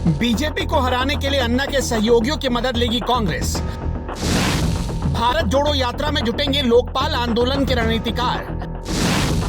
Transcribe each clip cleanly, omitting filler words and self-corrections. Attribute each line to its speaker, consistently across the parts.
Speaker 1: BJP को हराने के लिए अन्ना के सहयोगियों की मदद लेगी कांग्रेस। भारत जोड़ो यात्रा में जुटेंगे लोकपाल आंदोलन के रणनीतिकार।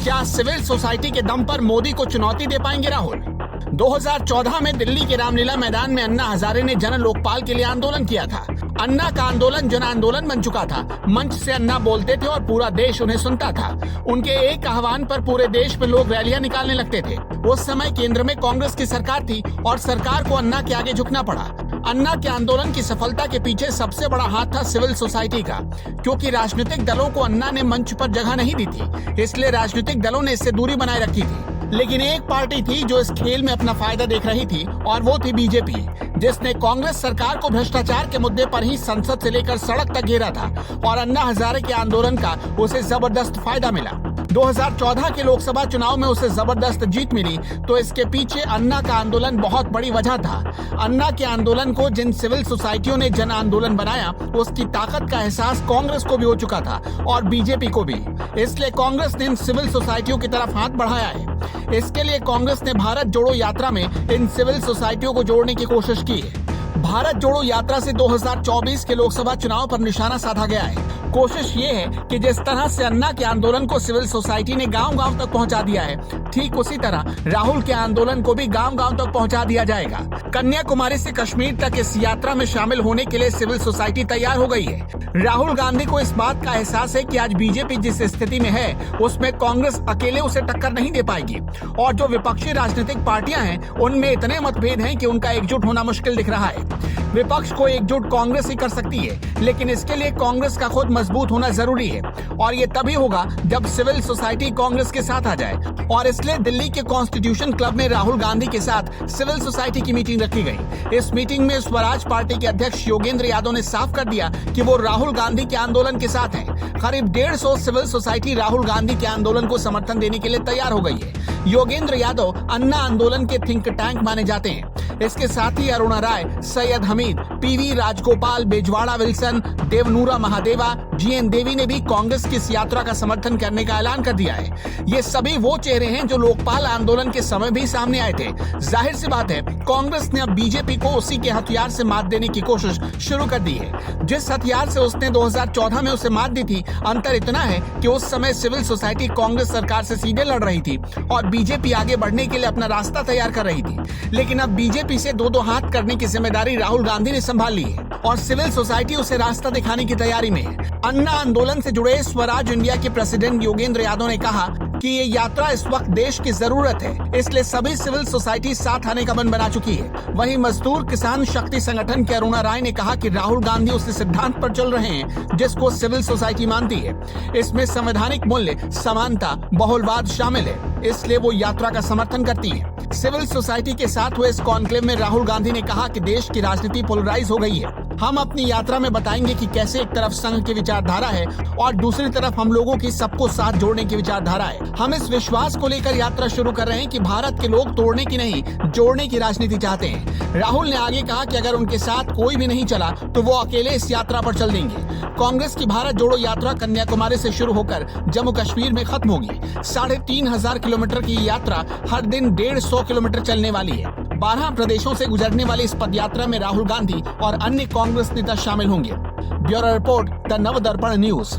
Speaker 1: क्या सिविल सोसाइटी के दम पर मोदी को चुनौती दे पाएंगे राहुल? 2014 में दिल्ली के रामलीला मैदान में अन्ना हजारे ने जन लोकपाल के लिए आंदोलन किया था। अन्ना का आंदोलन जन आंदोलन बन चुका था। मंच से अन्ना बोलते थे और पूरा देश उन्हें सुनता था। उनके एक आह्वान पर पूरे देश में लोग रैलियां निकालने लगते थे। उस समय केंद्र में कांग्रेस की सरकार थी और सरकार को अन्ना के आगे झुकना पड़ा। अन्ना के आंदोलन की सफलता के पीछे सबसे बड़ा हाथ था सिविल सोसाइटी का, क्योंकि राजनीतिक दलों को अन्ना ने मंच पर जगह नहीं दी थी, इसलिए राजनीतिक दलों ने इससे दूरी बनाए रखी थी। लेकिन एक पार्टी थी जो इस खेल में अपना फायदा देख रही थी और वो थी बीजेपी, जिसने कांग्रेस सरकार को भ्रष्टाचार के मुद्दे पर ही संसद से लेकर सड़क तक घेरा था और अन्ना हजारे के आंदोलन का उसे जबरदस्त फायदा मिला। 2014 के लोकसभा चुनाव में उसे जबरदस्त जीत मिली, तो इसके पीछे अन्ना का आंदोलन बहुत बड़ी वजह था। अन्ना के आंदोलन को जिन सिविल सोसाइटियों ने जन आंदोलन बनाया, उसकी ताकत का एहसास कांग्रेस को भी हो चुका था और बीजेपी को भी। इसलिए कांग्रेस ने इन सिविल सोसाइटियों की तरफ हाथ बढ़ाया है। इसके लिए कांग्रेस ने भारत जोड़ो यात्रा में इन सिविल सोसाइटियों को जोड़ने की कोशिश की है। भारत जोड़ो यात्रा से 2024 के लोकसभा चुनाव पर निशाना साधा गया है। कोशिश ये है कि जिस तरह से अन्ना के आंदोलन को सिविल सोसाइटी ने गांव-गांव तक पहुंचा दिया है, ठीक उसी तरह राहुल के आंदोलन को भी गांव-गांव तक पहुंचा दिया जाएगा। कन्याकुमारी से कश्मीर तक इस यात्रा में शामिल होने के लिए सिविल सोसाइटी तैयार हो गई है। राहुल गांधी को इस बात का एहसास है कि आज बीजेपी जिस स्थिति में है, उसमें कांग्रेस अकेले उसे टक्कर नहीं दे पाएगी और जो विपक्षी राजनीतिक पार्टियां हैं, उनमें इतने मतभेद हैं कि उनका एकजुट होना मुश्किल दिख रहा है। विपक्ष को एकजुट कांग्रेस ही कर सकती है, लेकिन इसके लिए कांग्रेस का खुद मजबूत होना जरूरी है और ये तभी होगा जब सिविल सोसाइटी कांग्रेस के साथ आ जाए। और इसलिए दिल्ली के कॉन्स्टिट्यूशन क्लब में राहुल गांधी के साथ सिविल सोसाइटी की मीटिंग रखी गई। इस मीटिंग में स्वराज पार्टी के अध्यक्ष योगेंद्र यादव ने साफ कर दिया कि वो राहुल गांधी के आंदोलन के साथ हैं। करीब 150 सिविल सोसाइटी राहुल गांधी के आंदोलन को समर्थन देने के लिए तैयार हो गई है। योगेंद्र यादव अन्ना आंदोलन के थिंक टैंक माने जाते हैं। इसके साथ ही अरुणा राय, सैयद हमीद, पीवी राजगोपाल, बेजवाड़ा विल्सन, देवनूरा महादेवा, जीएन देवी ने भी कांग्रेस की इस यात्रा का समर्थन करने का ऐलान कर दिया है। ये सभी वो चेहरे हैं जो लोकपाल आंदोलन के समय भी सामने आए थे। जाहिर सी बात है, कांग्रेस ने अब बीजेपी को उसी के हथियार से मात देने की कोशिश शुरू कर दी है। जिस हथियार से उसने 2014 में उसे मात दी थी, अंतर इतना है कि उस समय सिविल सोसाइटी कांग्रेस सरकार से सीधे लड़ रही थी और बीजेपी आगे बढ़ने के लिए अपना रास्ता तैयार कर रही थी। लेकिन अब बीजेपी से दो हाथ करने की जिम्मेदारी राहुल गांधी ने संभाल ली है और सिविल सोसाइटी उसे रास्ता दिखाने की तैयारी में है। अन्ना आंदोलन से जुड़े स्वराज इंडिया के प्रेसिडेंट योगेंद्र यादव ने कहा कि ये यात्रा इस वक्त देश की जरूरत है, इसलिए सभी सिविल सोसाइटी साथ आने का मन बना चुकी है। वहीं मजदूर किसान शक्ति संगठन के अरुणा राय ने कहा कि राहुल गांधी उस सिद्धांत पर चल रहे हैं जिसको सिविल सोसाइटी मानती है। इसमें संवैधानिक मूल्य, समानता, बहुलवाद शामिल है, इसलिए वो यात्रा का समर्थन करती है। सिविल सोसाइटी के साथ हुए इस कॉन्क्लेव में राहुल गांधी ने कहा कि देश की राजनीति पोलराइज हो गई है। हम अपनी यात्रा में बताएंगे कि कैसे एक तरफ संघ की विचारधारा है और दूसरी तरफ हम लोगों की सबको साथ जोड़ने की विचारधारा है। हम इस विश्वास को लेकर यात्रा शुरू कर रहे हैं कि भारत के लोग तोड़ने की नहीं, जोड़ने की राजनीति चाहते हैं। राहुल ने आगे कहा कि अगर उनके साथ कोई भी नहीं चला तो वो अकेले इस यात्रा पर चल देंगे। कांग्रेस की भारत जोड़ो यात्रा कन्याकुमारी से शुरू होकर जम्मू कश्मीर में खत्म होगी। 3,500 किलोमीटर की यात्रा हर दिन 150 किलोमीटर चलने वाली है। 12 प्रदेशों से गुजरने वाली इस पदयात्रा में राहुल गांधी और अन्य कांग्रेस नेता शामिल होंगे। Bureau report, the Navdarpan news.